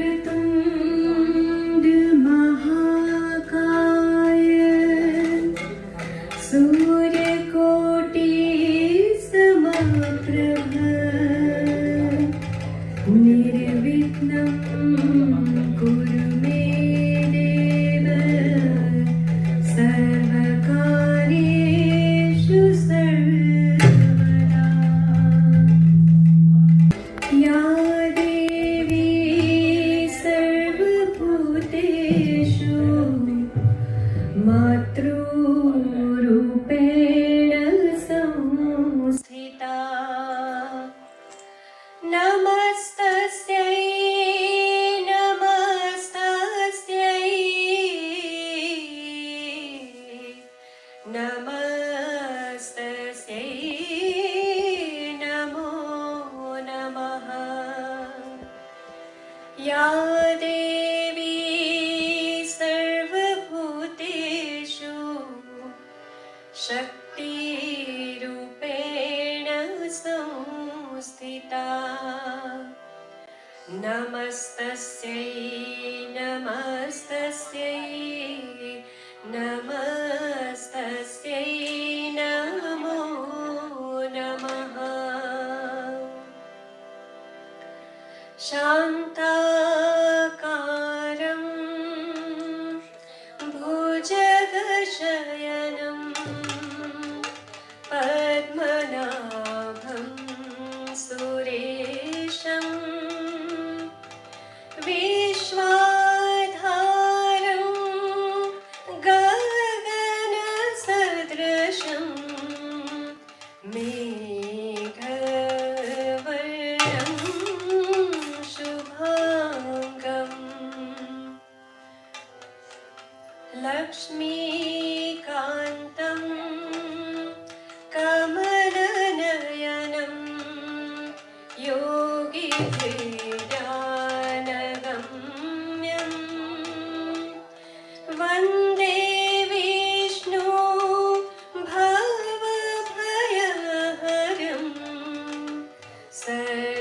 वक्रतुण्ड महाकाय सूर्यकोटि समप्रभ निर्विघ्नं कुरु मे देव सर्वकार्येषु सर्वदा। या देवी सर्वभूतेषु मातृरूपेण संस्थिता नमस्तस्यै नमस्तस्यै नमस्तस्यै नमो नमः। या देवी सर्वभूतेषु शक्तिरूपेण संस्थिता नमस्तस्यै नमस्तस्यै नमस्तस्यै नमो नमः। शान्ताकारं भुजगशयनं पद्मनाभं सुरेशं विश्वाधारं गगनसदृशं मेघवर्णं शुभाङ्गम् लक्ष्मीकान्तं कमलनयनं योगिभिर्ज्ञानगम्यं वन्दे विष्णु भवभयहरं सर्वलोकैकनाथम्।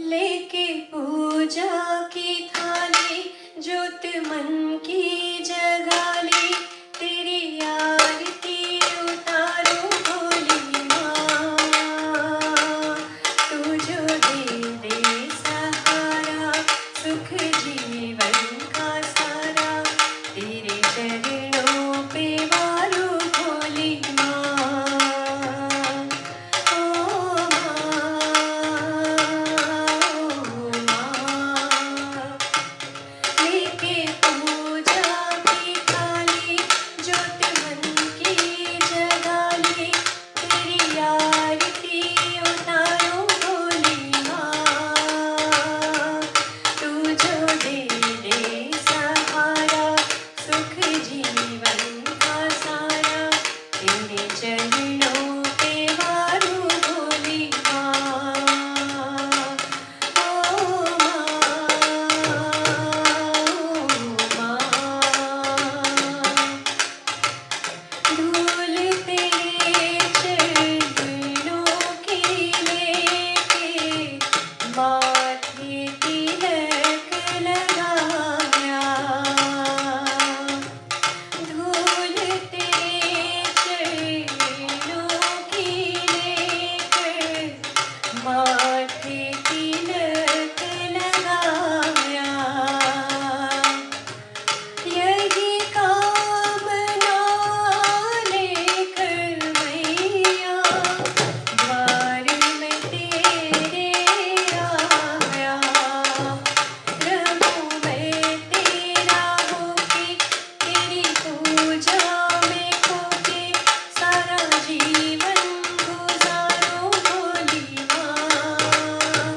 लेके पूजा की थाली, ज्योत मन की जगाली, तेरी आरती उतारो भोली माँ। तू जो दे दे सहारा, सुख जीवन का सारा, तेरे चरणों पे वारो भोली माँ। ओ माँ, लेके पूजा की थाली, ज्योत मन की जगाली, तेरी आरती उतारो भोली माँ। तू जो दे दे सहारा, सुख जीवन का सारा, तेरे चरणों पे वारो भोली माँ। ओ माँ, धूल तेरे चरणों की लेके, माथे तिलक लगाया। धूल तेरे चरणों की लेकर, माथे तिलक लगाया। यही कामना लेकर मैया, द्वार में तेरे आया। रहूं मैं तेरा होके, तेरी पूजा में खोके, सारा जीवन गुजारो भोली माँ।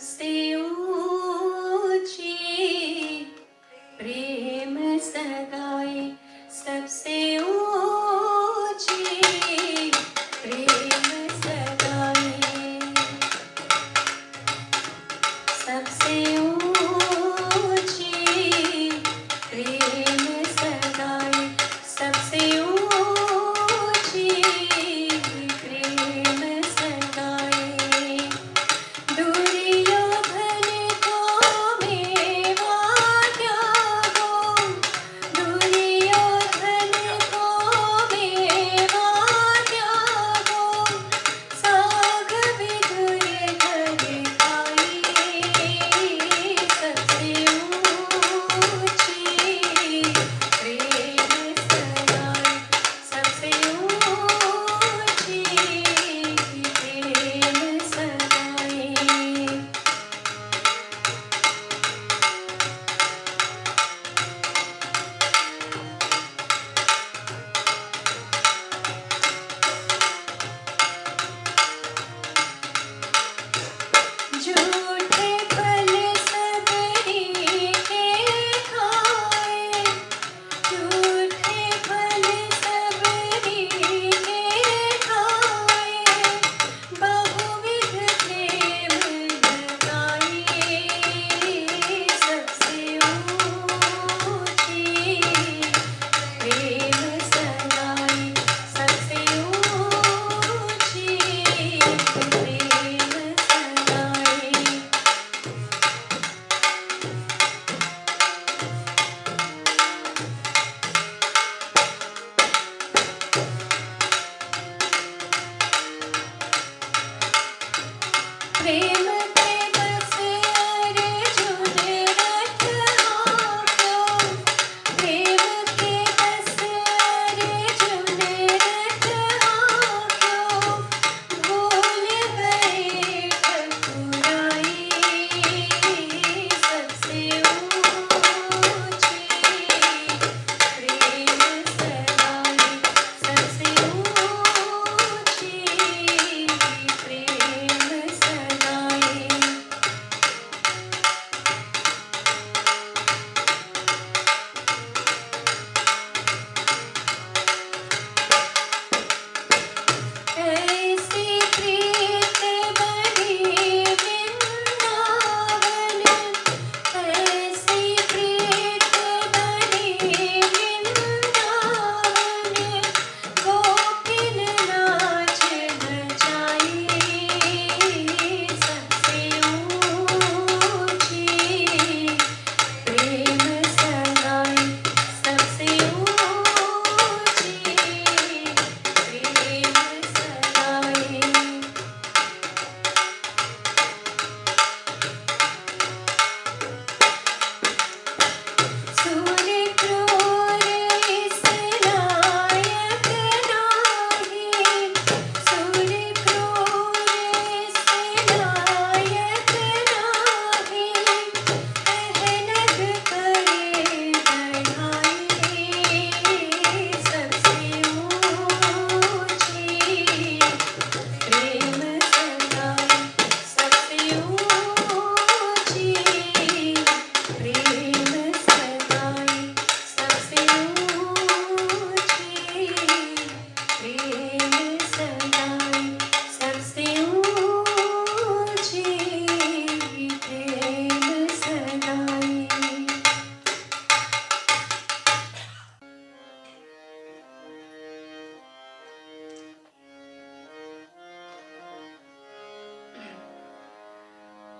सबसे ऊंची प्रेम सगाई, सबसे ऊंची प्रेम सगाई, सबसे ऊंची प्रेम सगाई, सबसे ऊंची प्रेम सगाई। दुर्योधन को मेवा त्यागो, दुर्योधन को मेवा त्यागो, साग विदुर घर खाई, सबसे ऊंची प्रेम सगाई, सबसे ऊंची प्रेम सगाई। झूठे फल सबरी के खाए, झूठे फल सबरी के खाए, बहुविध प्रेम लगाई, सबसे ऊंची प्रेम सगाई, सबसे ऊंची प्रेम सगाई। प्रेम के बस अर्जुन रथ हांक्यो, प्रेम के बस अर्जुन रथ हांक्यो, भूल गए ठकुराई, सबसे ऊंची प्रेम सगाई, सबसे ऊंची प्रेम सगाई। ऐसी प्रीत बड़ी वृंदावन, ऐसी प्रीत बड़ी वृंदावन, गोपिन नाच नचाई, सबसे ऊंची प्रेम सगाई, सबसे ऊंची प्रेम सगाई। सूर्य क्रूर इस लायक नाही, सूर्य क्रूर इस लायक नाही, मेहनत करे बढ़ाई, सबसे ऊंची प्रेम सगाई, सबसे ऊंची प्रेम सगाई, सबसे ऊंची प्रेम सगाई, सबसे ऊंची प्रेम सगाई।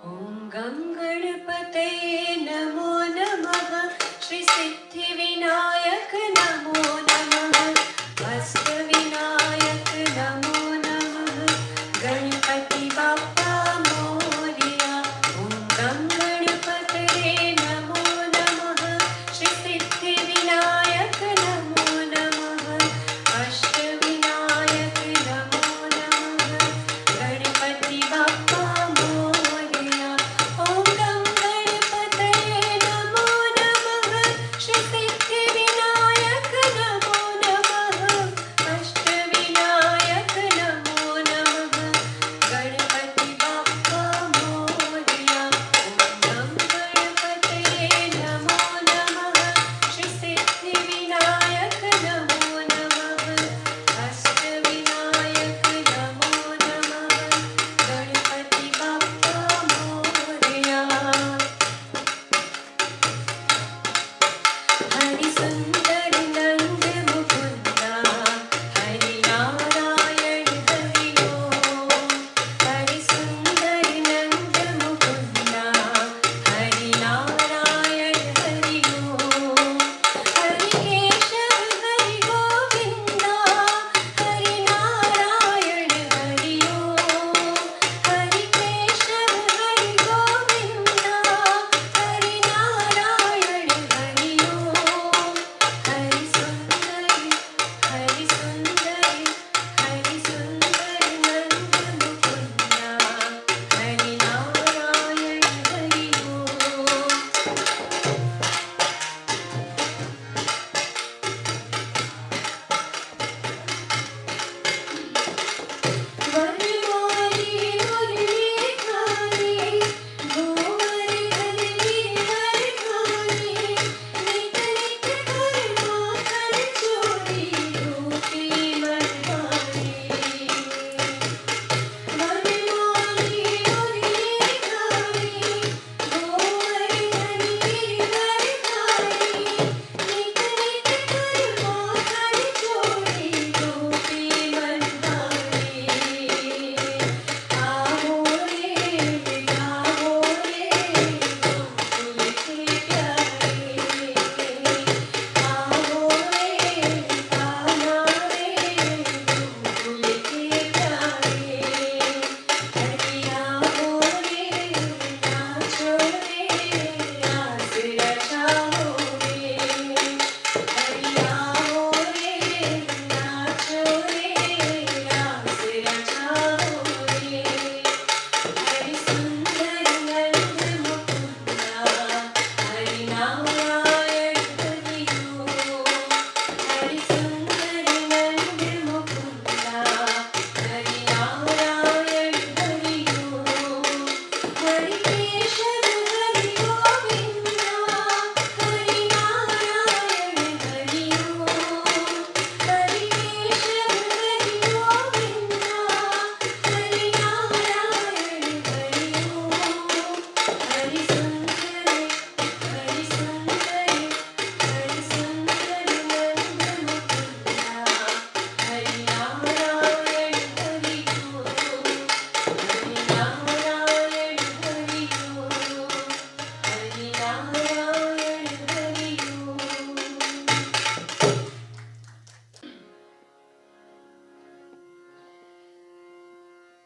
ॐ गं गणपतये नमो नमः, श्री सिद्धिविनायक नमो नमः, अष्टविनायक नमो नमः, गणपति बाप्पा मोरया। ॐ गं गणपतये नमो नमः, श्री सिद्धिविनायक नमो नमः, अष्टविनायक नमो नमः, गणपति बाप्पा मोरया। ॐ गं गणपतये नमो नमः, श्री सिद्धिविनायक नमो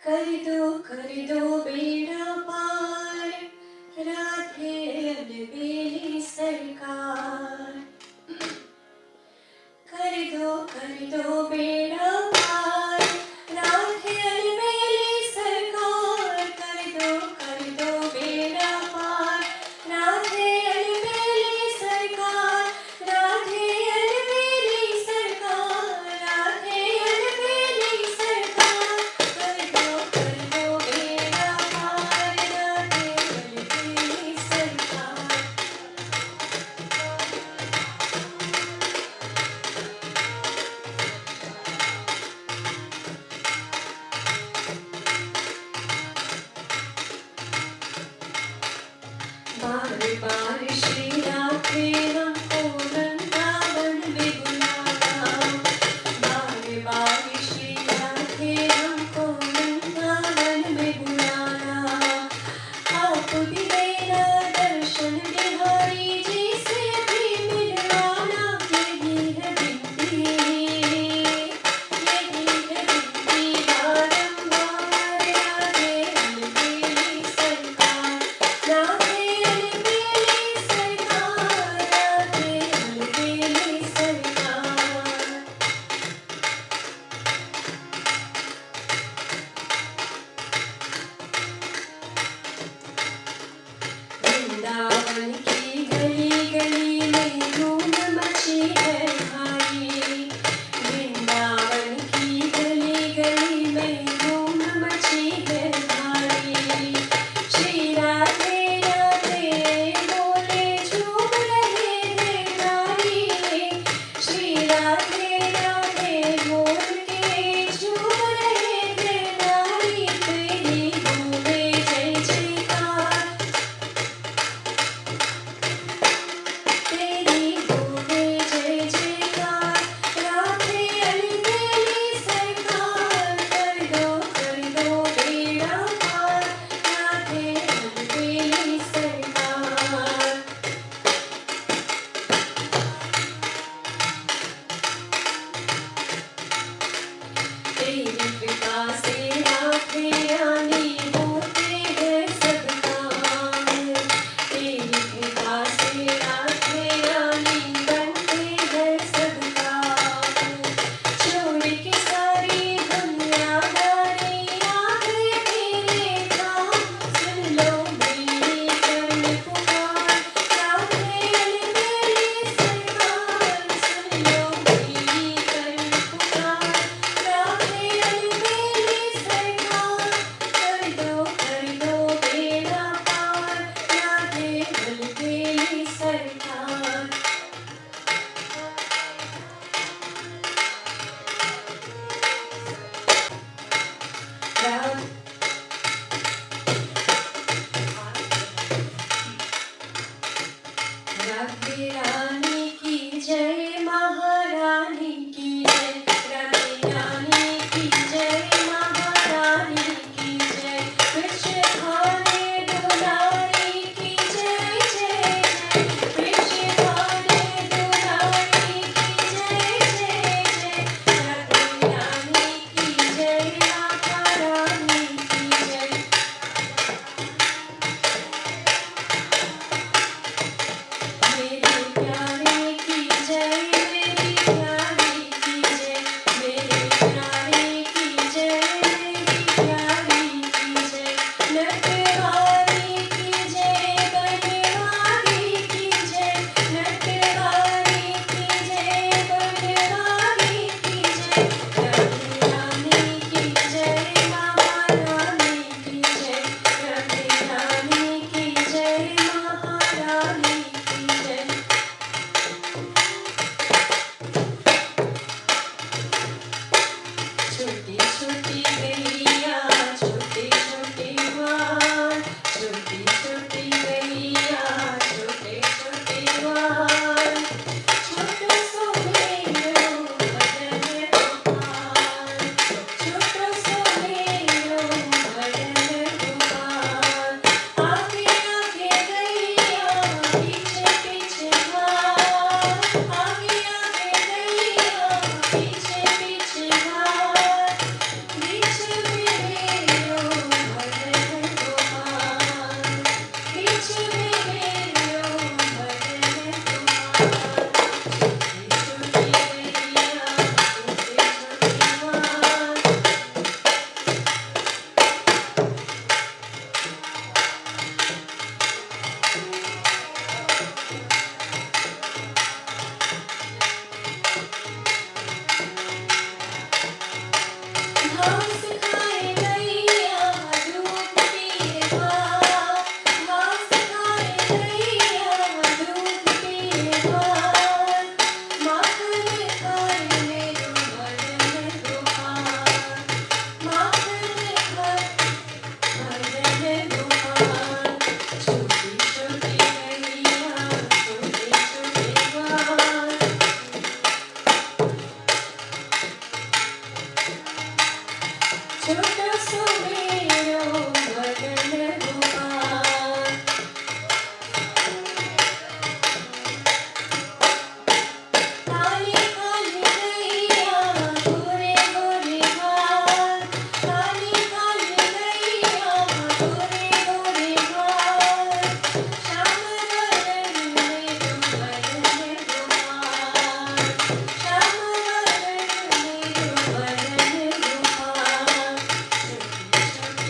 कर दो बेड़ा पार, राधे अलबेली सरकार। कर दो बेड़ा पार, राधे अलबेली सरकार। कर दो बेड़ा पार, राधे अलबेली सरकार। राधे अलबेली सरकार, राधे अलबेली सरकार। कर दो बेड़ा पार, घास खाए गैया दूध पिए घास, घास खाए गैया दूध पिए घास, माखन खाए मेरो भजन गोपाल, माखन खाए भजन गोपाल। छोटी छोटी गैया छोटे छोटे घास, छोटा सो मेरो भजन गोपाल। काली काली गैया गोरे गोरे घास, काली काली गैया गोरे गोरे घास, श्याम वरण मेरो भजन गोपाल, श्याम वरण मेरो भजन गोपाल। छोटी छोटी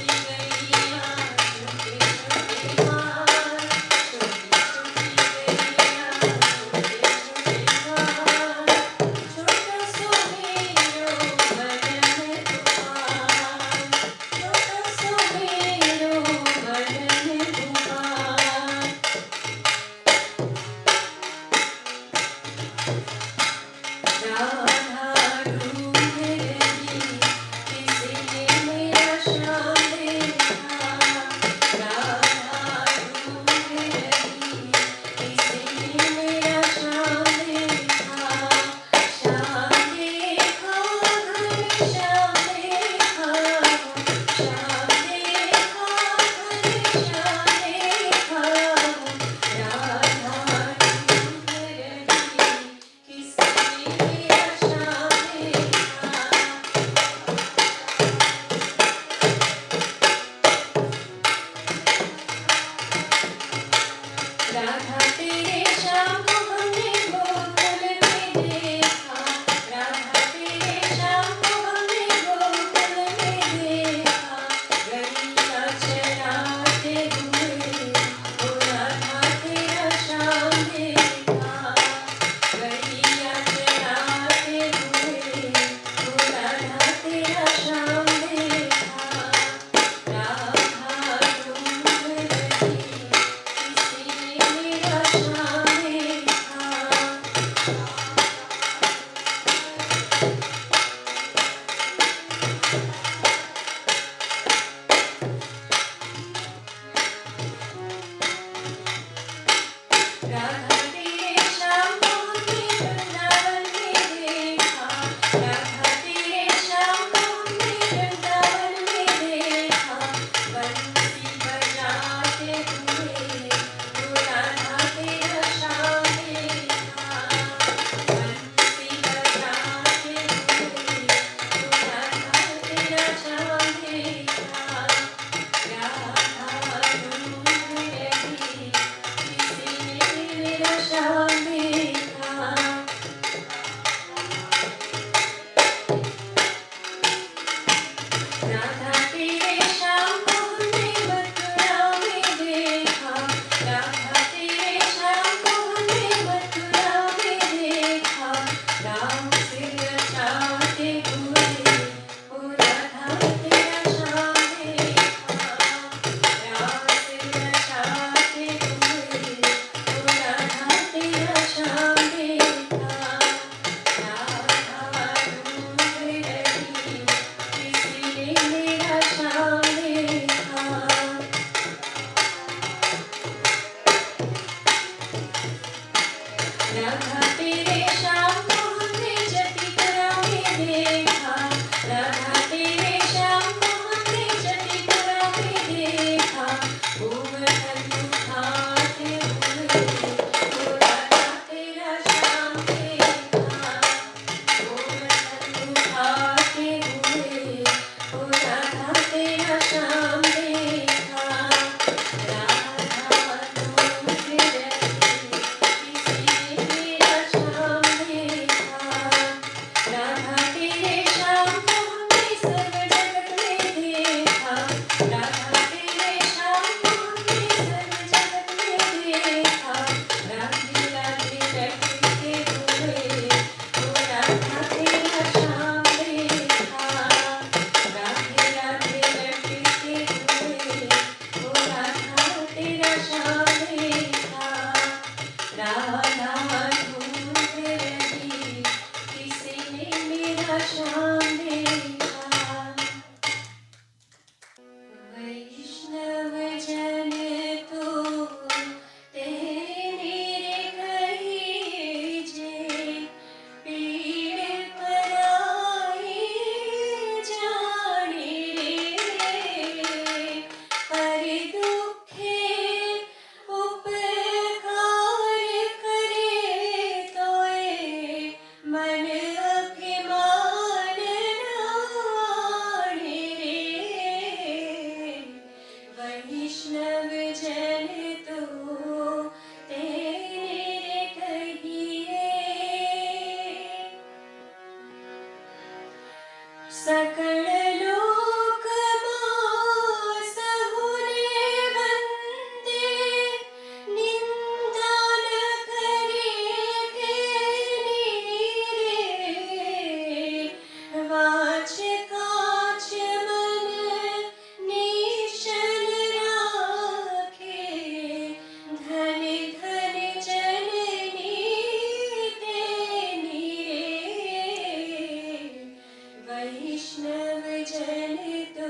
वैष्णव जन तो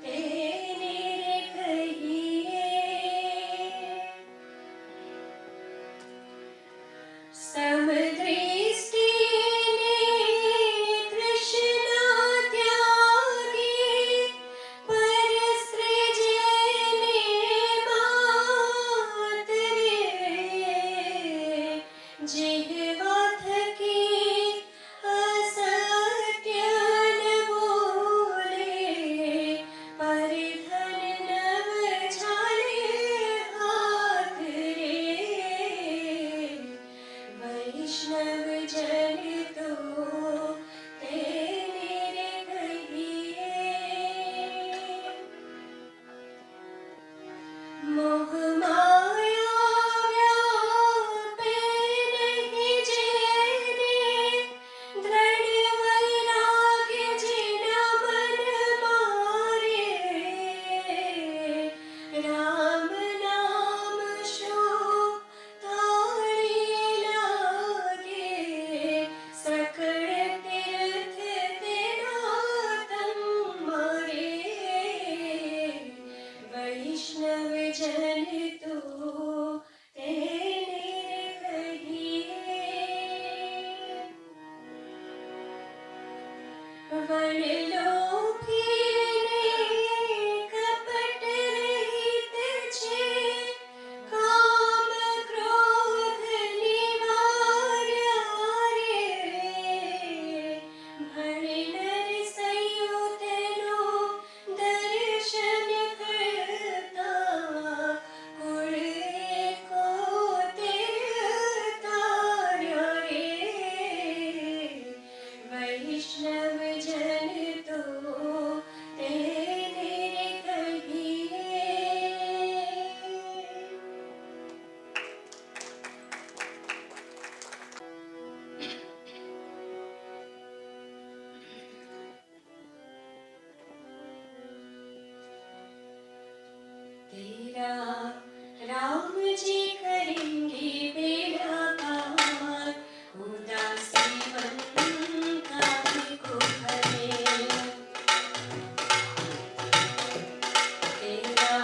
तेने कहिए। समदृष्टि ने तृष्णा त्यागी, परसृजे ने मात रे। जिह्वा थकी असत्य न बोले, पर धन नव झाले हाथ रे। वैष्णव जन तो तेरे कहिए। मोह माया व्यापे नहीं जेने, दृढ़ वैराग्य जिन मन मारे। राम नाम शो ताड़िए लागे, सकल तीर्थ तेरा तन मारे। वैष्णव जन तो तेने कहिए। वनलोकी ने कपट रहित छे, काम क्रोध निवार्या रे। भणे नर संयुतनो दर्शन करता, कुल एको तेर तार्या रे। वैष्णव जन तो तेरे कहिए। तेरा राम जी करेंगे बेड़ा पार, उदासी मन काहे को भरे। तेरा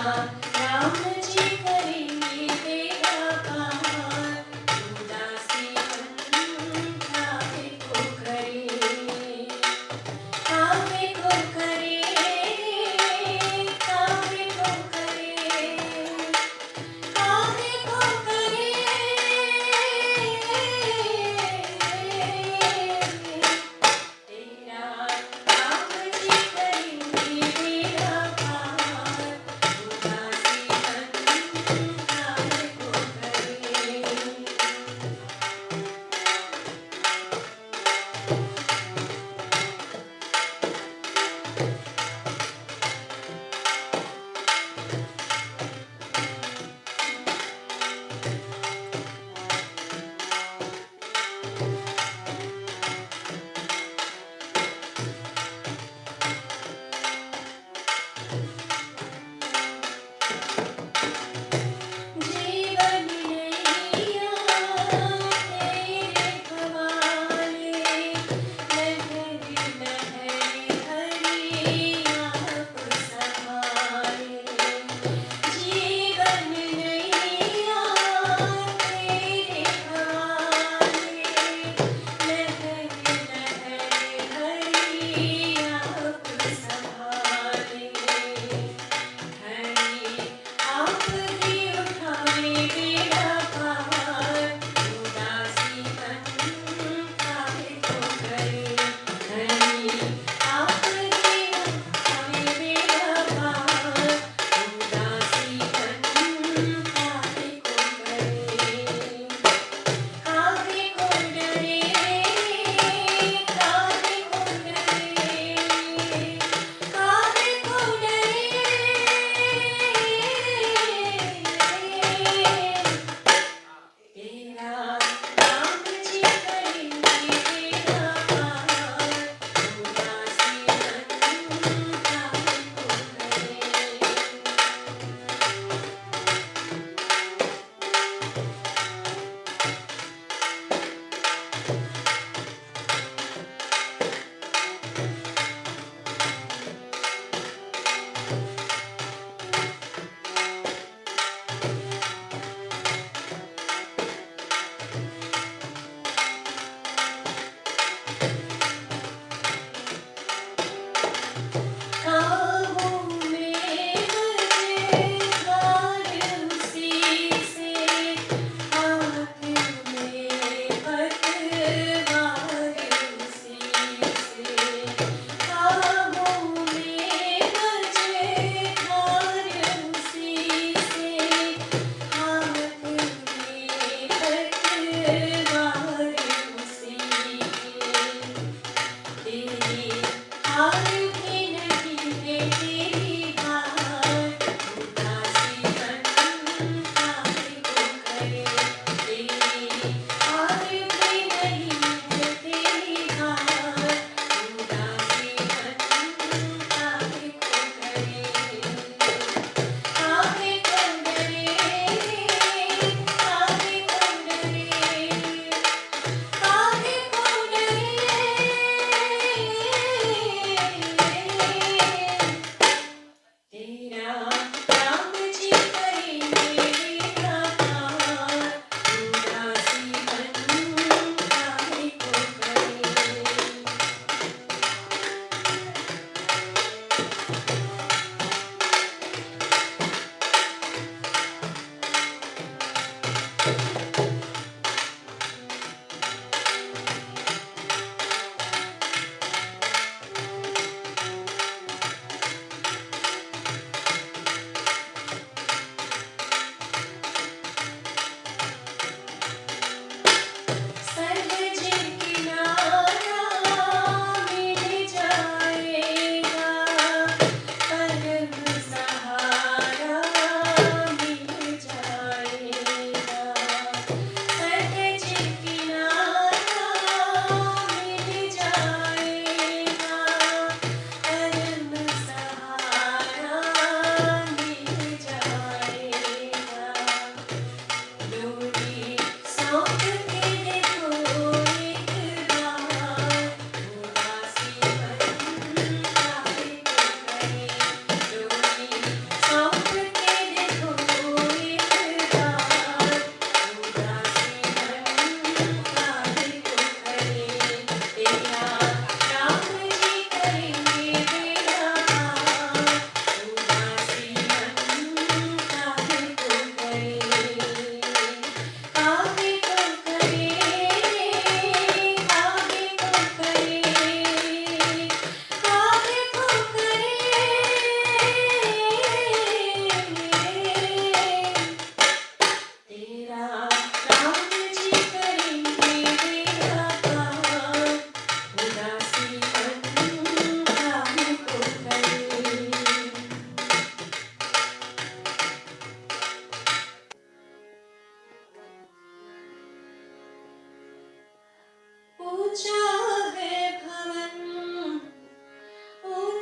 राम जी करेंगे बेड़ा पार, उदासी मन काहे को करे। काहे को करे, काहे को करे।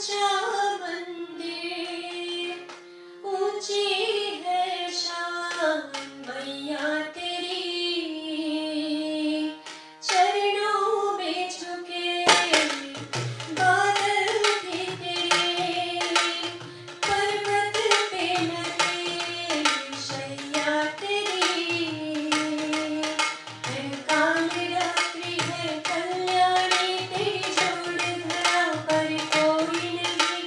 ऊंचा मंदिर, ऊंची है शान मैया तेरी, चरणों में झुके बादल भी तेरे, पर्वत पे लगे शैया तेरी, है काल रात्रि है कल्याणी, तेरी जोड़ धरा पर कोई नहीं,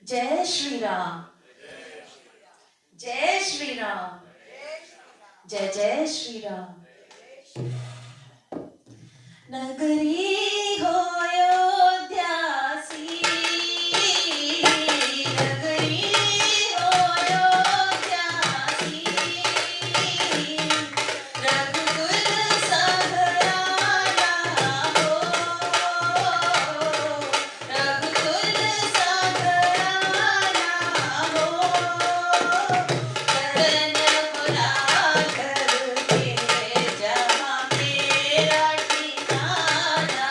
जय श्री राम, जय श्री राम, जय जय श्री राम। नगरी हो अयोध्यासी, नगरी हो अयोध्यासी, रघुकुल सघराना हो, रघुकुल सघराना हो, चरण बुला करके जहाँ मेरा ठिकाना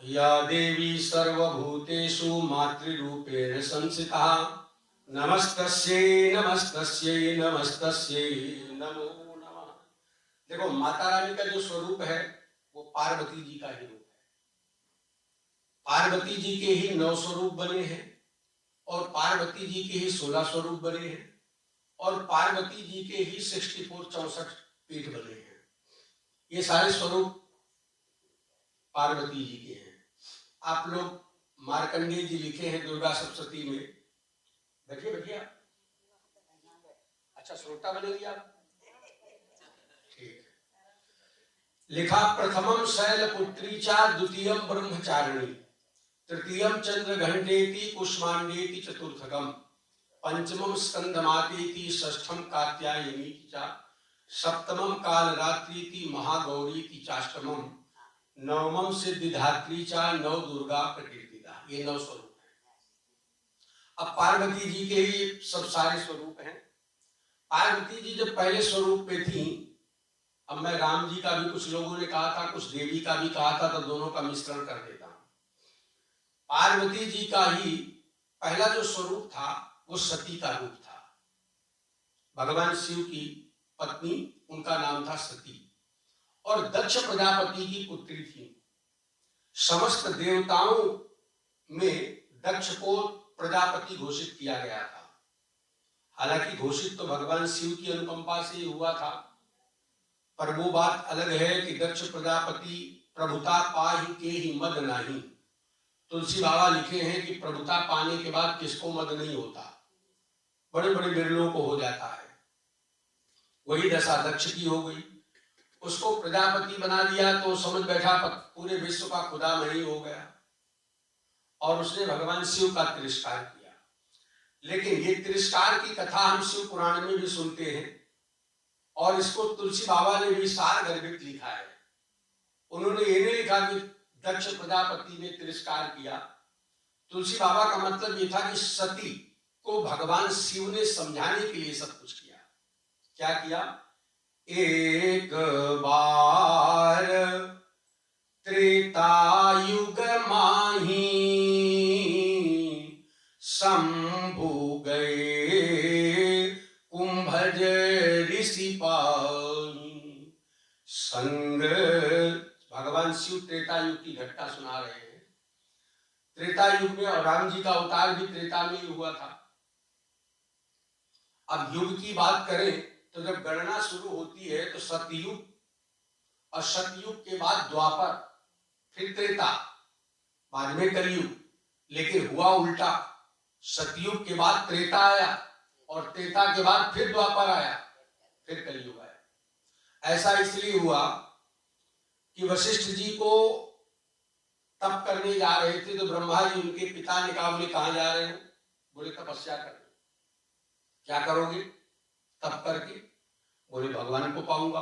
या देवी सर्वभूतेषु मातृरूपेण संस्थिता नमस्तस्यै नमस्तस्यै नमस्तस्यै नमो नमः। देखो माता रानी का जो स्वरूप है वो पार्वती जी का ही रूप है। पार्वती जी के ही 9 स्वरूप बने हैं और पार्वती जी के ही 16 स्वरूप बने हैं और पार्वती जी के ही 64 पीठ बने हैं। ये सारे स्वरूप पार्वती जी के हैं। आप लोग मार्कंडेय जी लिखे हैं दुर्गा सप्तशती में, देखिए भैया। अच्छा श्रोता बनेगी आप, ठीक। लिखा प्रथमम शैलपुत्री चा द्वितीयम ब्रह्मचारिणी तृतीयम चंद्र घंटेति कुष्मांडेति चतुर्थकम पंचमम स्कंदमातेति षष्ठम कात्यायनी चा सप्तमम कालरात्रीति महागौरीति चाष्टमम नवमम सिद्धिधात्री चा नव दुर्गा प्रकीर्तिता। ये 9 स्वरूप हैं। अब पार्वती जी के ही सब सारे स्वरूप हैं। पार्वती जी जब पहले स्वरूप में थी, अब मैं राम जी का भी कुछ लोगों ने कहा था, कुछ देवी का भी कहा था, तो दोनों का मिश्रण कर देता हूं। पार्वती जी का ही पहला जो स्वरूप था वो सती का रूप था। भगवान शिव की पत्नी, उनका नाम था सती और दक्ष प्रजापति की पुत्री थी। समस्त देवताओं में दक्ष को प्रजापति घोषित किया गया था। हालांकि घोषित तो भगवान शिव की अनुकंपा से ही हुआ था, पर वो बात अलग है कि दक्ष प्रजापति प्रभुता पाहि के ही मद नहीं। तुलसी बाबा लिखे हैं कि प्रभुता पाने के बाद किसको मद नहीं होता, बड़े बड़े बिरलों को हो जाता है। वही दशा दक्ष की हो गई। उसको प्रजापति बना दिया तो समझ बैठा पूरे विश्व का खुदा मैं ही हो गया और उसने भगवान शिव का तिरस्कार किया। लेकिन ये तिरस्कार की कथा हम शिव पुराण में भी सुनते हैं और इसको तुलसी बाबा ने भी सार गर्भित लिखा है। उन्होंने ये नहीं लिखा कि दक्ष प्रजापति ने तिरस्कार किया। तुलसी बाबा का मतलब ये था कि सती को भगवान शिव ने समझाने के लिए सब कुछ किया। क्या किया? एक बार त्रेतायुग माही शंभु गए कुंभज ऋषि पानी संग। भगवान शिव त्रेता युग की घटना सुना रहे हैं। त्रेता युग में और राम जी का अवतार भी त्रेता में ही हुआ था। अब युग की बात करें तो जब गणना शुरू होती है तो सतयुग और सतयुग के बाद द्वापर, फिर त्रेता, बाद में कलयुग। लेकिन हुआ उल्टा, सतयुग के बाद त्रेता आया और त्रेता के बाद फिर द्वापर आया, फिर कलयुग आया। ऐसा इसलिए हुआ कि वशिष्ठ जी को तप करने जा रहे थे तो ब्रह्मा जी उनके पिता ने कहा, बोले कहां जा रहे हो? बोले तपस्या करने। क्या करोगे तप करके? बोले भगवान को पाऊंगा।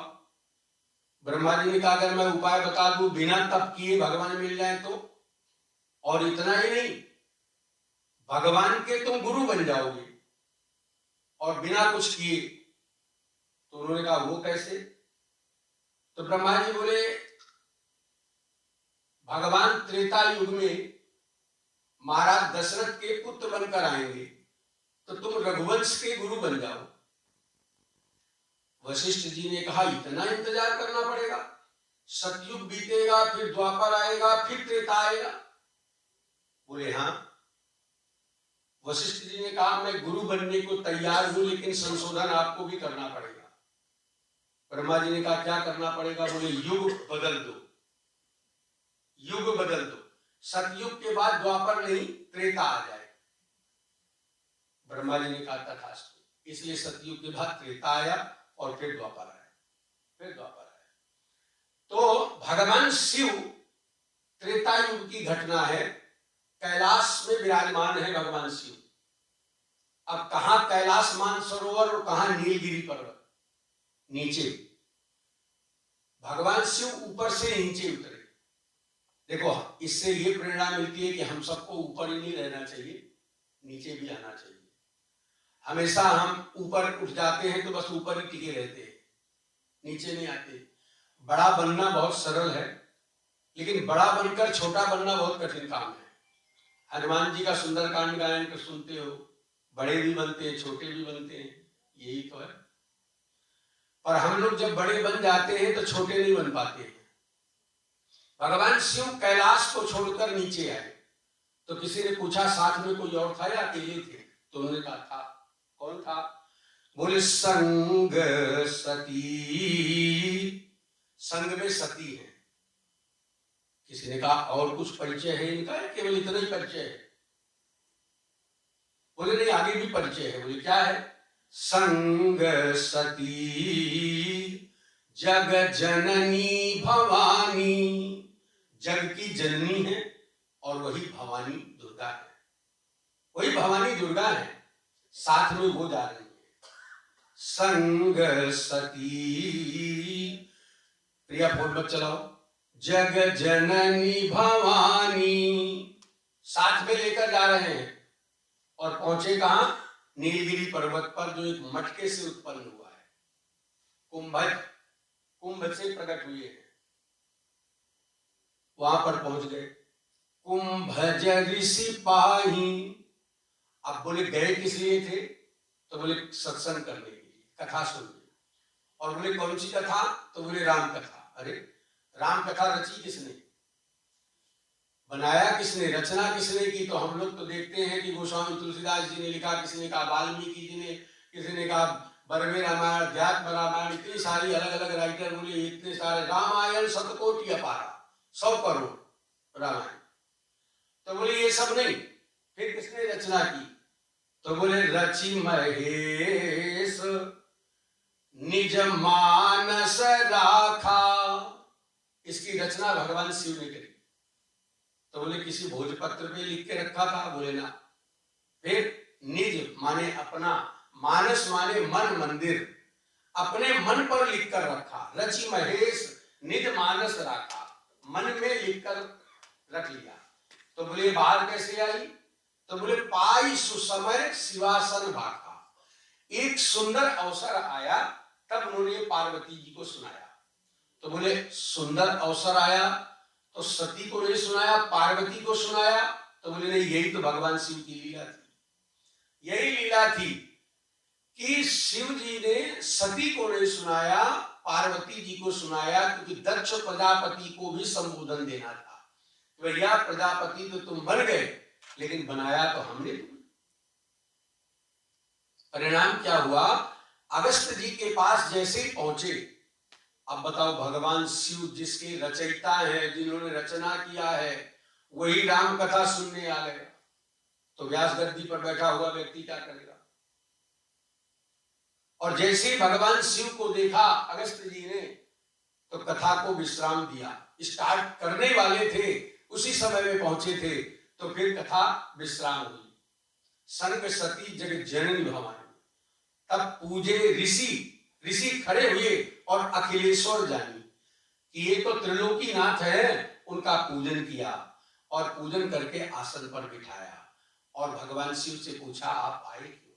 ब्रह्मा जी ने कहा अगर मैं उपाय बता दूं बिना तप किए भगवान मिल जाए तो? और इतना ही नहीं, भगवान के तुम गुरु बन जाओगे और बिना कुछ किए। तो उन्होंने कहा वो कैसे? तो ब्रह्मा जी बोले भगवान त्रेता युग में महाराज दशरथ के पुत्र बनकर आएंगे तो तुम रघुवंश के गुरु बन जाओ। वशिष्ठ जी ने कहा इतना इंतजार करना पड़ेगा? सतयुग बीतेगा, फिर द्वापर आएगा, फिर त्रेता आएगा? बोले हाँ। वशिष्ठ जी ने कहा मैं गुरु बनने को तैयार हूं, लेकिन संशोधन आपको भी करना पड़ेगा। ब्रह्मा जी ने कहा क्या करना पड़ेगा? बोले युग बदल दो, युग बदल दो। सतयुग के बाद द्वापर नहीं त्रेता आ जाए। ब्रह्मा जी ने कहा तथास्तु। इसलिए सतयुग के बाद त्रेता आया और फिर द्वापर आया, फिर द्वापर आया। तो भगवान शिव त्रेता युग की घटना है। कैलाश में विराजमान है भगवान शिव। अब कहां कैलाश मानसरोवर और कहां नीलगिरी पर्वत? नीचे। भगवान शिव ऊपर से नीचे उतरे। देखो इससे ये प्रेरणा मिलती है कि हम सबको ऊपर ही नहीं रहना चाहिए, नीचे भी आना चाहिए। हमेशा हम ऊपर उठ जाते हैं तो बस ऊपर ही टिके रहते हैं। नीचे नहीं आते। बड़ा बनना बहुत सरल है, लेकिन बड़ा बनकर छोटा बनना बहुत कठिन काम है। हनुमान जी का सुंदरकांड गायन कर सुनते हो, बड़े भी बनते हैं, छोटे भी बनते हैं, यही तो है। पर हम लोग जब बड़े बन जाते हैं तो छोटे नहीं बन पाते हैं। भगवान शिव कैलाश को छोड़कर नीचे आए तो किसी ने पूछा साथ में कोई और था या अकेले थे? तो उन्होंने कहा था। कौन था? बोले संग सती, संग में सती है। किसी ने कहा और कुछ परिचय है इनका, केवल इतना ही परिचय है? बोले नहीं, आगे भी परिचय है। बोले क्या है? संग सती जग जननी भवानी, जग की जननी है और वही भवानी दुर्गा है। वही भवानी दुर्गा है, साथ में वो जा रही है। संग सती, प्रिया फोन मत चलाओ। जग जननी भवानी, साथ में लेकर जा रहे हैं और पहुंचे कहां? नीलगिरी पर्वत पर, जो एक मटके से उत्पन्न हुआ है। कुंभज, कुंभ से प्रकट हुए हैं। वहां पर पहुंच गए। कुंभज ऋषि पाही। अब बोले गए किस लिए थे? तो बोले सत्संग करने के लिए, कथा सुनने। और बोले कौन सी कथा? तो बोले राम कथा। अरे राम कथा रची किसने, बनाया किसने, रचना किसने की? तो हम लोग तो देखते हैं कि गोस्वामी तुलसीदास जी ने लिखा, किसी ने कहा वाल्मीकि जी ने, किसी ने कहा बरवे रामायण, अध्यात्म रामायण, इतनी सारी अलग अलग राइटर बोले, इतने सारे रामायण शतकोटि अपारा, 100 करोड़ रामायण। तो बोले ये सब नहीं, फिर किसने रचना की? तो बोले रचि महेश निज मानस राखा। इसकी रचना भगवान शिव ने करी। तो बोले किसी भोजपत्र पे लिख के रखा था? बोले ना। फिर निज माने अपना, मानस माने मन, मंदिर, अपने मन पर लिख कर रखा। रचि महेश निज मानस राखा, मन में लिख कर रख लिया। तो बोले बाहर कैसे आई? तो बोले पाई सुसमय शिवासन भाखा। एक सुंदर अवसर आया, तब उन्होंने पार्वती जी को सुनाया। तो बोले सुंदर अवसर आया तो सती को नहीं सुनाया, पार्वती को सुनाया? तो बोले नहीं, यही तो भगवान शिव की लीला थी। यही लीला थी कि शिव जी ने सती को नहीं सुनाया, पार्वती जी को सुनाया, क्योंकि दक्ष प्रजापति को भी संबोधन देना था। भैया प्रजापति तो तुम बन गए, लेकिन बनाया तो हमने। परिणाम क्या हुआ? अगस्त जी के पास जैसे पहुंचे, अब बताओ भगवान शिव जिसके रचयिता है, जिन्होंने रचना किया है, वही राम कथा सुनने आ गए। तो व्यास गद्दी पर बैठा हुआ व्यक्ति क्या करेगा? और जैसे ही भगवान शिव को देखा अगस्त जी ने, तो कथा को विश्राम दिया। स्टार्ट करने वाले थे, उसी समय में पहुंचे थे, तो फिर कथा विश्राम हुई। संग सती जग जननी भवानी। तब पूजे ऋषि, ऋषि खड़े हुए और अखिलेश्वर जानी कि ये तो त्रिलोकी नाथ है, उनका पूजन किया और पूजन करके आसन पर बिठाया। और भगवान शिव से पूछा आप आए क्यों?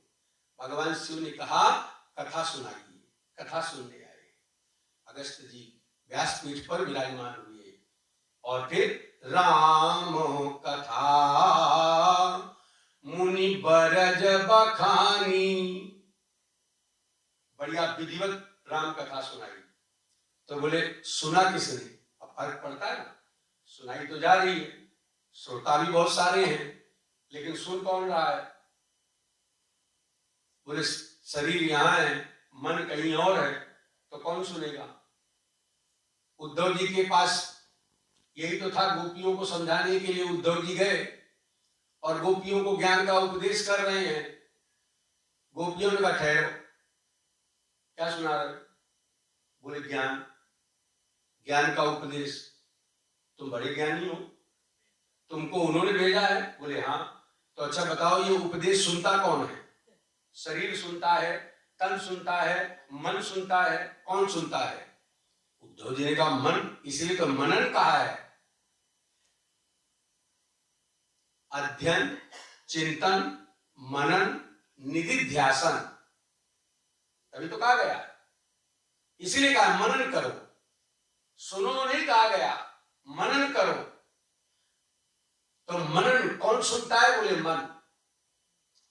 भगवान शिव ने कहा कथा सुनाइए। कथा सुनने आए। अगस्त जी व्यासपीठ पर विराजमान हुए और फिर राम कथा मुनि बरज बखानी, बढ़िया विधिवत राम कथा सुनाई। तो बोले सुना किसने? अब फर्क पड़ता है ना, सुनाई तो जा रही है, श्रोता भी बहुत सारे हैं, लेकिन सुन कौन रहा है? बोले शरीर यहां है, मन कहीं और है, तो कौन सुनेगा? उद्धव जी के पास यही तो था, गोपियों को समझाने के लिए उद्धव जी गए और गोपियों को ज्ञान का उपदेश कर रहे हैं। गोपियों ने कहा ठहरो, क्या सुना रहे? बोले ज्ञान, ज्ञान का उपदेश। तुम बड़े ज्ञानी हो, तुमको उन्होंने भेजा है? बोले हाँ। तो अच्छा बताओ ये उपदेश सुनता कौन है? शरीर सुनता है, तन सुनता है, मन सुनता है, कौन सुनता है? उद्धव जी ने कहा मन, इसलिए तो मनन कहा है। अध्ययन, चिंतन, मनन, निधिध्यासन, तभी तो कहा गया। इसलिए कहा मनन करो, सुनो नहीं कहा गया, मनन करो। तो मनन कौन सुनता है? बोले मन।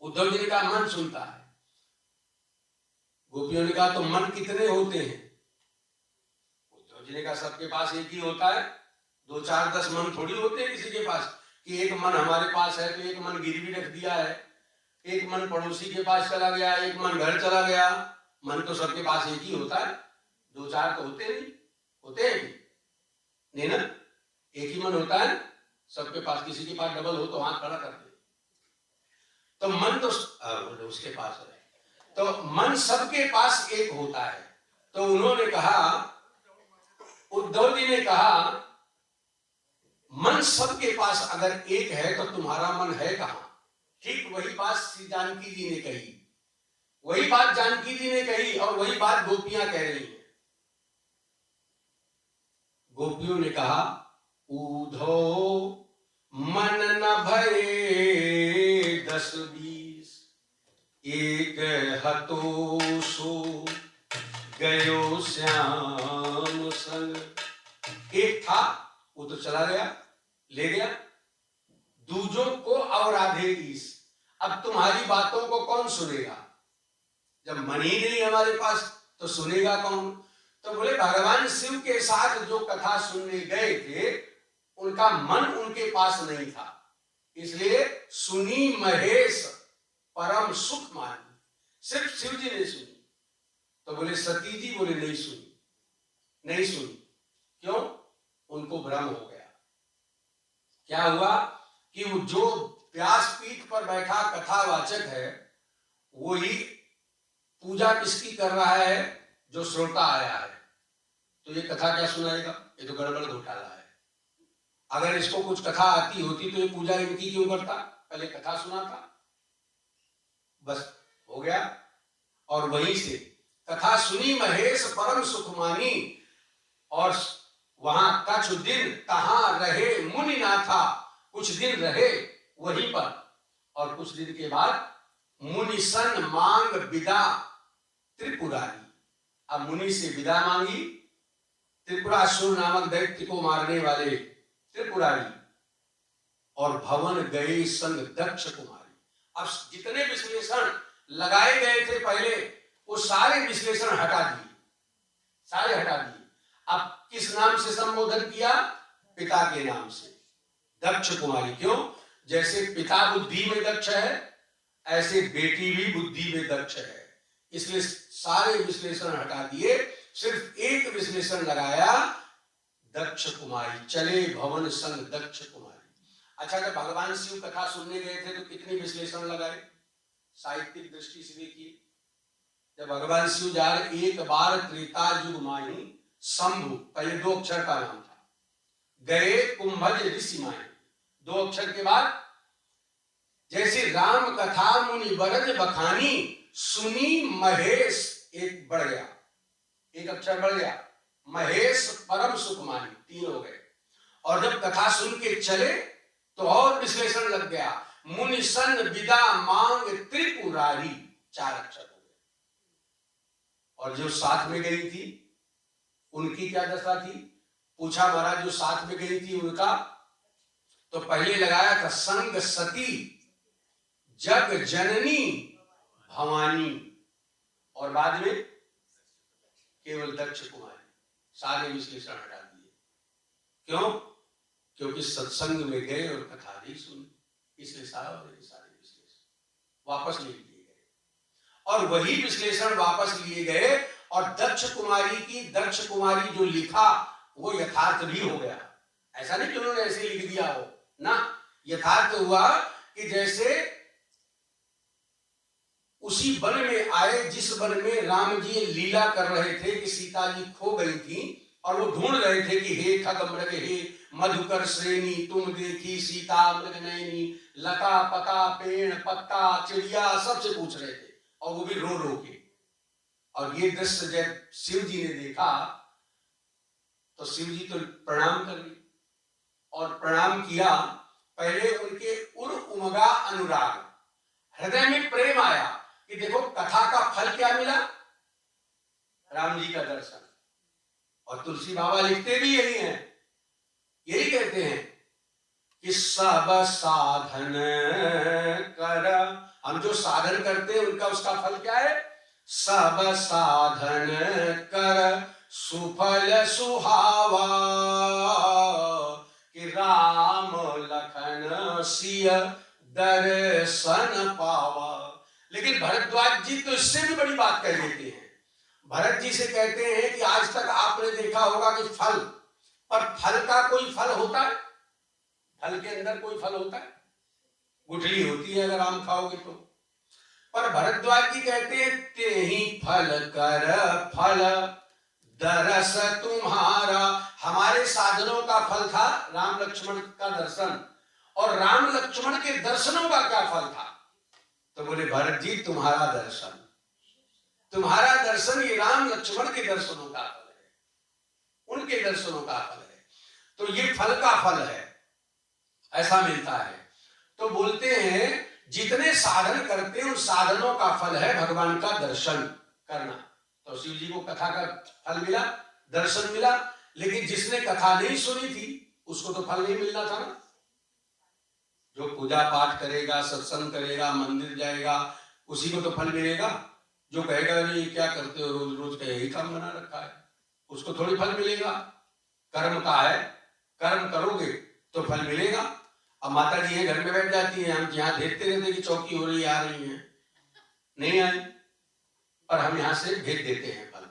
उद्धव जी ने कहा मन सुनता है। गोपियों ने कहा तो मन कितने होते हैं? उद्धव जी ने कहा सबके पास एक ही होता है, 2 4 10 मन थोड़ी होते हैं किसी के पास, कि एक मन हमारे पास है तो एक मन गिरवी रख दिया है, एक मन पड़ोसी के पास चला गया, एक मन घर चला गया। मन तो सबके पास एक ही होता है, 2 4 तो होते नहीं, होते हैं नहीं ना, एक ही मन होता है सबके पास। किसी के पास डबल हो तो हाथ खड़ा कर दे। तो मन तो उसके पास है, तो मन सबके पास एक होता है। तो उन्होंने कहा, उद्धव जी ने कहा मन सबके पास अगर एक है तो तुम्हारा मन है कहां? ठीक वही बात श्री जानकी जी ने कही, वही बात जानकी जी ने कही और वही बात गोपियां कह रही हैं। गोपियों ने कहा उधो मन न भये 10 20, एक हतो सो गयो श्याम संग। एक था वो तो चला गया, ले गया, दूजों को अवराधे ईस। अब तुम्हारी बातों को कौन सुनेगा? जब मन ही नहीं हमारे पास तो सुनेगा कौन? तो बोले भगवान शिव के साथ जो कथा सुनने गए थे उनका मन उनके पास नहीं था, इसलिए सुनी महेश परम सुख मानी, सिर्फ शिव जी ने सुनी। तो बोले सती जी बोले नहीं सुनी, नहीं सुनी। क्यों? उनको भ्रम हो गया। क्या हुआ कि वो जो व्यासपीठ पर बैठा कथावाचक है वो ही पूजा किसकी कर रहा है? जो श्रोता आया है। तो ये कथा क्या सुनाएगा? ये तो गड़बड़ घोटाला है। अगर इसको कुछ कथा आती होती तो ये पूजा इनकी क्यों करता? पहले कथा सुनाता, बस हो गया। और वहीं से कथा सुनी महेश परम सुख मानी, और वहां कछ दिन कहां रहे मुनि ना था। कुछ दिन रहे वहीं पर और कुछ दिन के बाद मुनि सन मांग विदा त्रिपुरारी। अब मुनि से विदा मांगी, त्रिपुरासुर नामक दैत्य को मारने वाले त्रिपुरारी, और भवन गए संग दक्ष कुमारी। अब जितने विश्लेषण लगाए गए थे पहले वो सारे विश्लेषण हटा दिए, सारे हटा दिए। अब किस नाम से संबोधन किया? पिता के नाम से, दक्ष कुमारी। क्यों? जैसे पिता बुद्धि में दक्ष है ऐसे बेटी भी बुद्धि में दक्ष है, इसलिए सारे विश्लेषण हटा दिए, सिर्फ एक विश्लेषण लगाया, दक्ष कुमारी। चले भवन संग दक्ष कुमारी। अच्छा, जब भगवान शिव कथा सुनने गए थे तो कितने विश्लेषण लगाए? साहित्यिक दृष्टि से देखिए, जब भगवान शिव जा रहे, एक बार त्रेता युग माही शंभु, पहले 2 अक्षर का नाम था, गए कुंभज ऋषि माही, 2 अक्षर के बाद जैसे राम कथा मुनि बरज बखानी, सुनी महेश, एक बढ़ गया, एक अक्षर बढ़ गया, महेश परम सुख मानी, 3 हो गए। और जब कथा सुन के चले तो और विश्लेषण लग गया, मुनि सन विदा मांग त्रिपुरारी, 4 अक्षर हो गए। और जो साथ में गई थी उनकी क्या दशा थी? पूछा महाराज, जो साथ में गई थी उनका? तो पहले लगाया था संग सती जग जननी भवानी, और बाद में केवल दक्ष कुमारी। सारे विश्लेषण हटा दिए। क्यों? क्योंकि सत्संग में गए और कथा नहीं सुनी, इसलिए सारे विश्लेषण वापस ले लिए गए। और वही विश्लेषण वापस लिए गए और दक्ष कुमारी जो लिखा वो यथार्थ भी हो गया। ऐसा नहीं कि उन्होंने ऐसे लिख दिया हो ना, यथार्थ हुआ कि जैसे उसी वन में आए जिस वन में राम जी लीला कर रहे थे कि सीता जी खो गई थी और वो ढूंढ रहे थे कि हे खग मृग हे मधुकर श्रेणी, तुम देखी सीता मृग नयनी, लता पता पेड़ पत्ता चिड़िया सबसे पूछ रहे थे, और वो भी रो रो के। और ये दृश्य जब शिव जी ने देखा तो शिव जी तो प्रणाम कर लिए, और प्रणाम किया। पहले उनके उर उमगा अनुराग, हृदय में प्रेम आया कि देखो कथा का फल क्या मिला, राम जी का दर्शन। और तुलसी बाबा लिखते भी यही हैं, यही कहते हैं कि सब साधन कर, हम जो साधन करते हैं उनका उसका फल क्या है? सब साधन कर सुफल सुहावा, कि राम लखन सिय दर्शन पावा। लेकिन भरद्वाज जी तो इससे भी बड़ी बात कह देते हैं। भरत जी से कहते हैं कि आज तक आपने देखा होगा कि फल, पर फल का कोई फल होता है? फल के अंदर कोई फल होता है? गुठली होती है अगर आम खाओगे तो। पर भरद्वाज जी कहते हैं तेहि फल कर फल दरस तुम्हारा। हमारे साधनों का फल था राम लक्ष्मण का दर्शन, और राम लक्ष्मण के दर्शनों का क्या फल था? तो बोले भरत जी तुम्हारा दर्शन, तुम्हारा दर्शन ये राम लक्ष्मण के दर्शनों का फल है, उनके दर्शनों का फल है। तो ये फल का फल है, ऐसा मिलता है। तो बोलते हैं जितने साधन करते हैं उन साधनों का फल है भगवान का दर्शन करना। तो शिव जी को कथा का फल मिला, दर्शन मिला, लेकिन जिसने कथा नहीं सुनी थी उसको तो फल नहीं मिलना था ना। जो पूजा पाठ करेगा, सत्संग करेगा, मंदिर जाएगा, उसी को तो फल मिलेगा। जो कहेगा ये क्या करते हो रोज रोज का यही काम बना रखा है, उसको थोड़ी फल मिलेगा। कर्म का है, कर्म करोगे तो फल मिलेगा। अब माता जी है घर में बैठ जाती है, हम यहाँ देखते रहते कि चौकी हो रही है, आ रही है, नहीं आई, पर हम यहाँ से भेज देते हैं फल।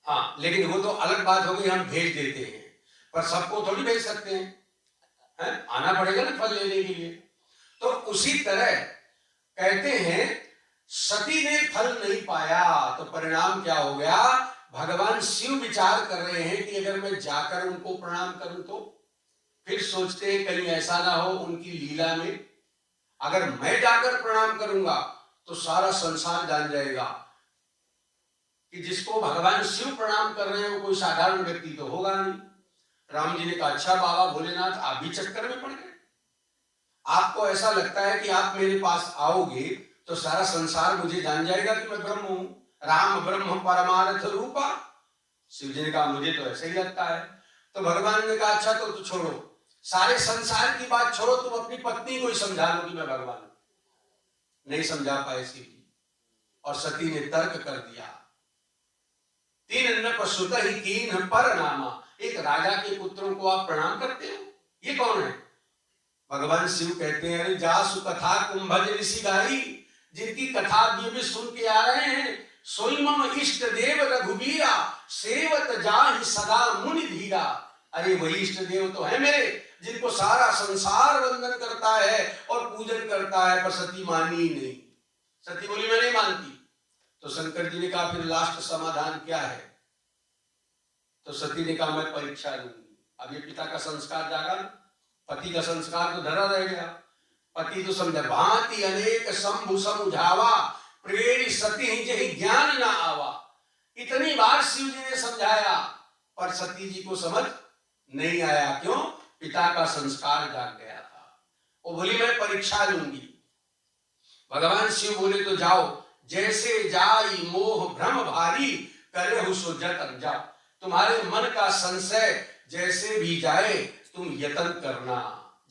हाँ, लेकिन वो तो अलग बात हो गई, हम भेज देते हैं, पर सबको थोड़ी भेज सकते हैं, आना पड़ेगा ना फल लेने के लिए। तो उसी तरह कहते हैं सती ने फल नहीं पाया, तो परिणाम क्या हो गया? भगवान शिव विचार कर रहे हैं कि अगर मैं जाकर उनको प्रणाम करूं तो, फिर सोचते हैं कहीं ऐसा ना हो उनकी लीला में अगर मैं जाकर प्रणाम करूंगा तो सारा संसार जान जाएगा कि जिसको भगवान शिव प्रणाम कर रहे हैं वो कोई साधारण व्यक्ति तो होगा नहीं। राम जी ने कहा अच्छा बाबा भोलेनाथ आप भी चक्कर में पड़ गए, आपको ऐसा लगता है कि आप मेरे पास आओगे तो सारा संसार मुझे जान जाएगा कि मैं ब्रह्म हूं, राम ब्रह्म परमार्थ रूपा। शिव जी ने कहा मुझे तो ऐसे ही लगता है। तो भगवान ने कहा अच्छा तो छोड़ो, सारे संसार की बात छोड़ो, तुम अपनी पत्नी को ही समझा लो कि मैं भगवान हूं। नहीं समझा पाए शिव जी, और सती ने तर्क कर दिया। तीन नपसुत ही कीन पर नामा, एक राजा के पुत्रों को आप प्रणाम करते हो, ये कौन है? भगवान शिव कहते हैं अरे जासु कथा कुंभज ऋषि गाई, जिनकी कथा भी सुन के आ रहे हैं, सोई मम इष्ट देव रघुबीरा, सेवत जाहि सदा मुनि धीरा। अरे वही इष्ट देव तो है मेरे, जिनको सारा संसार वंदन करता है और पूजन करता है, पर सती मानी ही नहीं। सती बोली मैं नहीं मानती। तो शंकर जी ने कहा फिर लास्ट समाधान क्या है? तो सती ने कहा मैं परीक्षा लूंगी। अब ये पिता का संस्कार जागा, पति का संस्कार तो धरा रह गया। पति तो समझा भांति अनेक शंभु समुझावा, प्रेरी सती जही ज्ञान ना आवा। इतनी बार शिव जी ने समझाया पर सती जी को समझ नहीं आया। क्यों? पिता का संस्कार जाग गया था। वो बोली मैं परीक्षा लूंगी। भगवान शिव बोले तो जाओ, जैसे जाई मोह भ्रम भारी, करे हो सो जतन जाओ। तुम्हारे मन का संशय जैसे भी जाए तुम यत्न करना,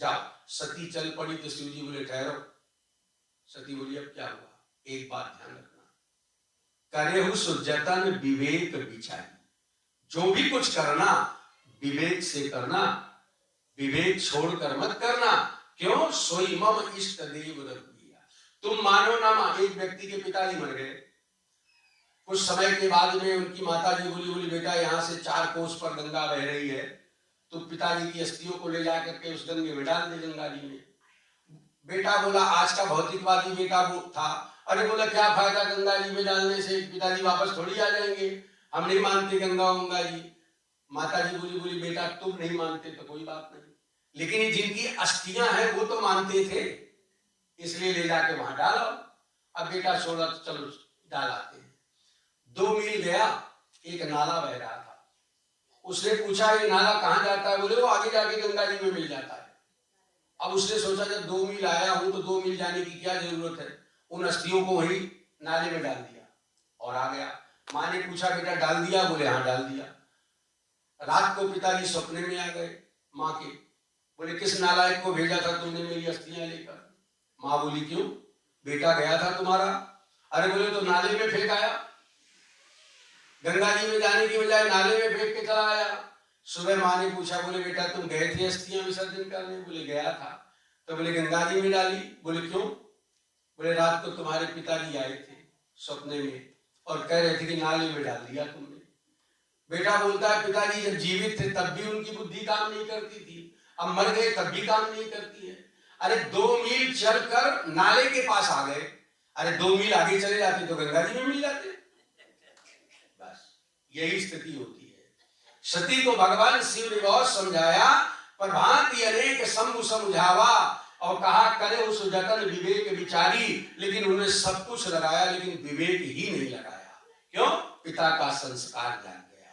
जाओ। सती चल पड़ी तो शिव जी बोले ठहरो। सती बोली अब क्या हुआ? एक बात ध्यान रखना, करे हो सो जतन विवेक विचार। जो भी कुछ करना विवेक से करना, विवेक छोड़कर मत करना। क्यों? सोई मम इष्ट देव रघुबीरा। तुम मानो ना मान, एक व्यक्ति के पिताजी मर गए, कुछ समय के बाद में उनकी माता जी बोली बेटा यहाँ से 4 कोस पर गंगा बह रही है, तो पिताजी की अस्थियों को ले जाकर के उस गंगे में डाल दे, गंगा जी में। बेटा बोला आज का भौतिकवादी बेटा वो था, अरे बोला क्या फायदा गंगा जी में डालने से, पिताजी वापस थोड़ी आ जाएंगे, हम नहीं मानते गंगा गंगा जी। माता जी बोली बेटा तुम नहीं मानते तो कोई बात नहीं, लेकिन जिनकी अस्थियां हैं वो तो मानते थे, इसलिए ले जाके वहां डालो। अब बेटा छोड़ा तो चलो डालाते हैं। 2 मील गया, एक नाला बह रहा था। उसने पूछा ये नाला कहाँ जाता है? बोले वो आगे जाके गंगा जी में मिल जाता है। अब उसने सोचा जब 2 मील आया हूं तो 2 मील जाने की क्या जरूरत है, उन अस्थियों को वही नाले में डाल दिया और आ गया। माँ ने पूछा बेटा डाल दिया? बोले हाँ डाल दिया। रात को पिताजी सपने में आ गए माँ के, बोले किस नालायक को भेजा था तुमने मेरी अस्थियां लेकर? माँ बोली क्यों, बेटा गया था तुम्हारा? अरे बोले तो नाले में फेंक आया, गंगा जी में जाने की बजाय नाले में फेंक के चला आया। सुबह माँ ने पूछा, बोले बेटा तुम गए थे अस्थियां विसर्जन करने? बोले गया था। तो बोले गंगा जी में डाली? बोले क्यों? बोले रात को तुम्हारे पिताजी आए थे सपने में और कह रहे थे कि नाले में डाल दिया तुमने। बेटा बोलता है पिताजी जब जीवित थे तब भी उनकी बुद्धि काम नहीं करती थी, अब मर गए तब भी काम नहीं करती है। अरे 2 मील चलकर नाले के पास आ गए, अरे 2 मील आगे चले जाते तो गंगा जी में मिल जाते। बस यही स्थिति होती है। सती को भगवान शिव ने बहुत समझाया, पर भांति अनेक शंभु समझावा, और कहा करे उस जतन विवेक विचारी, लेकिन उन्हें सब कुछ लगाया लेकिन विवेक ही नहीं लगाया। क्यों? पिता का संस्कार जान गया।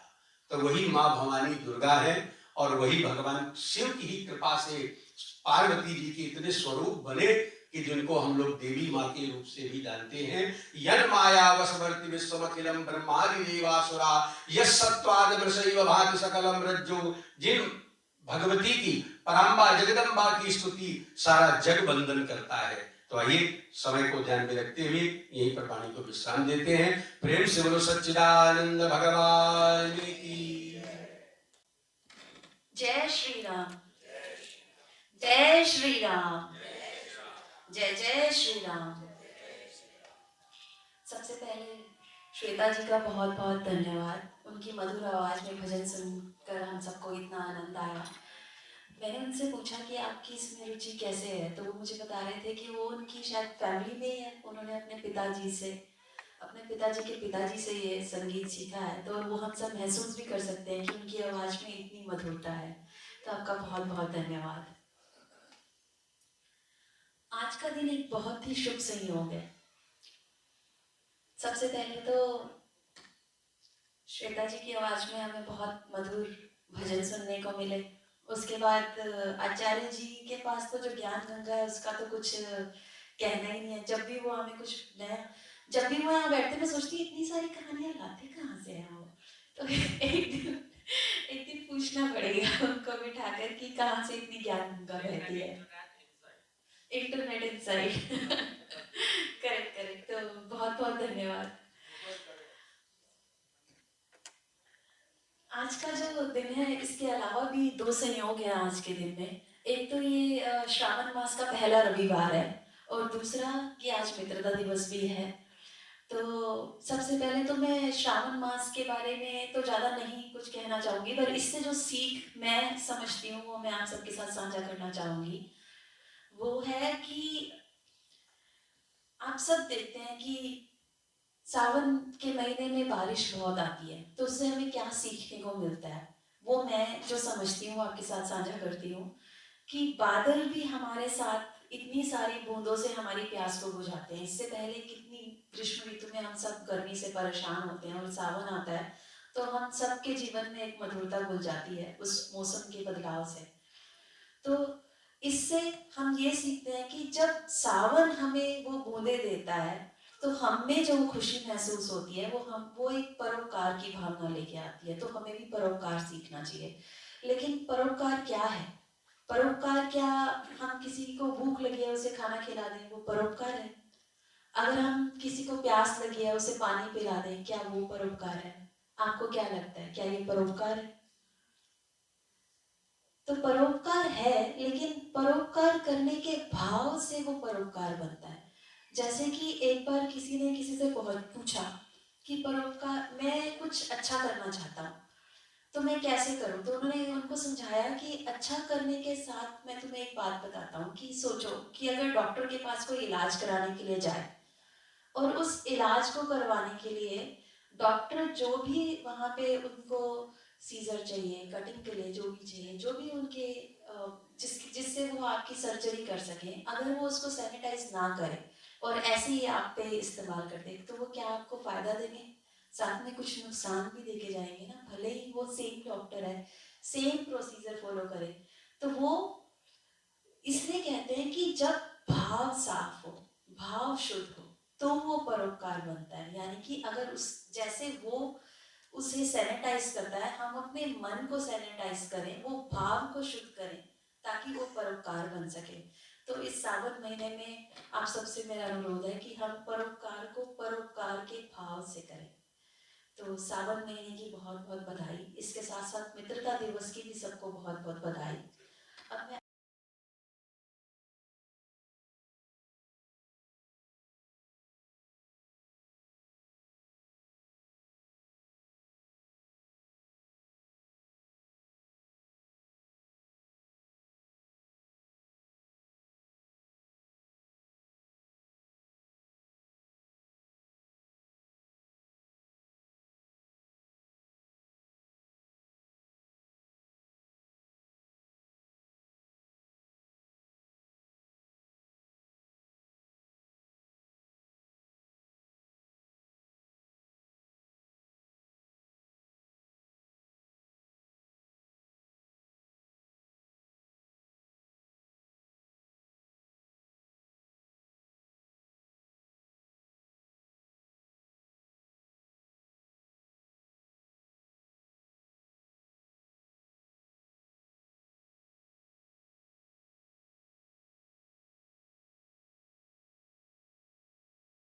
तो वही माँ भवानी दुर्गा है और वही भगवान शिव की ही कृपा से पार्वती जी के इतने स्वरूप बने कि जिनको हम लोग देवी माँ के रूप से भी जानते हैं। यन माया वशवर्ति विश्वमखिलम ब्रह्मादि देवासुरा यत्सत्वाद वृषैव भाति सकलम रज्जो, जिन भगवती की पराम्बा जगदम्बा की स्तुति सारा जग बंदन करता है। तो आइए समय को ध्यान में रखते हुए यहीं पर वाणी को विश्राम देते हैं। प्रेम से बोलो सच्चिदानंद भगवान की। जय श्री राम, जय श्री राम, जय जय श्री राम। सबसे पहले श्वेता जी का बहुत बहुत धन्यवाद। उनकी मधुर आवाज में भजन सुनकर हम सबको इतना आनंद आया। मैंने उनसे पूछा कि आपकी इसमें रुचि कैसे है, तो वो मुझे बता रहे थे कि वो उनकी शायद फैमिली में ही है। उन्होंने अपने पिताजी के पिताजी से ये संगीत सीखा है, तो वो हम सब महसूस भी कर सकते हैं कि उनकी आवाज में इतनी मधुरता है। तो आपका बहुत बहुत धन्यवाद। आज का दिन एक बहुत ही शुभ संयोग है। सबसे पहले तो श्वेता जी की आवाज में हमें बहुत मधुर भजन सुनने को मिले। उसके बाद आचार्य जी के पास तो जो ज्ञान गंगा है उसका तो कुछ कहना ही नहीं है। जब भी वो हमें कुछ नया, जब भी वो यहाँ बैठते मैं सोचती इतनी सारी कहानियां लाते कहाँ से हैं वो। तो एक दिन पूछना पड़ेगा उनको बिठाकर कि कहाँ से इतनी ज्ञान गंगा बहती है। Internet inside. Correct correct. तो बहुत बहुत धन्यवाद। आज का जो दिन है इसके अलावा भी 2 संयोग हैं आज के दिन में। एक तो ये श्रावण मास का पहला रविवार है और दूसरा कि आज मित्रता दिवस भी है। तो सबसे पहले तो मैं श्रावण मास के बारे में तो ज़्यादा नहीं कुछ कहना चाहूँगी, पर इससे जो सीख मैं समझती हूँ वो मैं आप सबके साथ साझा करना चाहूँगी। वो है कि आप सब देखते हैं कि सावन के महीने में बारिश बहुत आती है, तो उससे हमें क्या सीखने को मिलता है वो मैं जो समझती हूँ आपके साथ साझा करती हूँ। कि बादल भी हमारे साथ इतनी सारी बूंदों से हमारी प्यास को बुझाते हैं। इससे पहले कितनी ग्रीष्म ऋतु में हम सब गर्मी से परेशान होते हैं और सावन आता है तो हम सबके जीवन में एक मधुरता घुल जाती है उस मौसम के बदलाव से। तो इससे हम ये सीखते हैं कि जब सावन हमें वो बूंदे देता है तो हम में जो खुशी महसूस होती है वो एक परोपकार की भावना लेके आती है। तो हमें भी परोपकार सीखना चाहिए। लेकिन परोपकार क्या है? परोपकार क्या हम किसी को भूख लगी है उसे खाना खिला दें, वो परोपकार है? अगर हम किसी को प्यास लगी है उसे पानी पिला दें, क्या वो परोपकार है? आपको क्या लगता है, क्या ये परोपकार है? तो परोपकार है, लेकिन परोपकार करने के भाव से वो परोपकार बनता है। जैसे कि एक बार किसी ने किसी से पूछा कि परोपकार, मैं कुछ अच्छा करना चाहता हूँ तो मैं कैसे करूँ? तो उन्होंने उनको समझाया कि अच्छा करने के साथ मैं तुम्हें एक बात बताता हूँ कि सोचो कि अगर डॉक्टर के पास कोई इलाज कराने के लिए जाए और उस इलाज को करवाने के लिए डॉक्टर जो भी वहाँ पे उनको सीजर चाहिए, कटिंग के लिए जो भी चाहिए, जो भी उनके जिससे वो आपकी सर्जरी कर सके, अगर वो उसको सैनिटाइज ना करे और ऐसे ही आप पे इस्तेमाल कर दे तो वो क्या आपको फायदा देंगे? साथ में कुछ नुकसान भी देके जाएंगे ना। भले ही वो सेम डॉक्टर है, सेम प्रोसीजर फॉलो करे। तो वो इसलिए कहते हैं कि जब भाव साफ हो, भाव शुद्ध हो तो वो परोपकार बनता है। यानी कि अगर उस जैसे वो उसे सैनिटाइज करता है, हम अपने मन को सैनिटाइज करें, वो भाव को शुद्ध करें, ताकि वो परोपकार बन सके। तो इस सावन महीने में आप सबसे मेरा अनुरोध है कि हम परोपकार को परोपकार के भाव से करें। तो सावन महीने की बहुत बहुत बधाई। इसके साथ साथ मित्रता दिवस की भी सबको बहुत बहुत बधाई।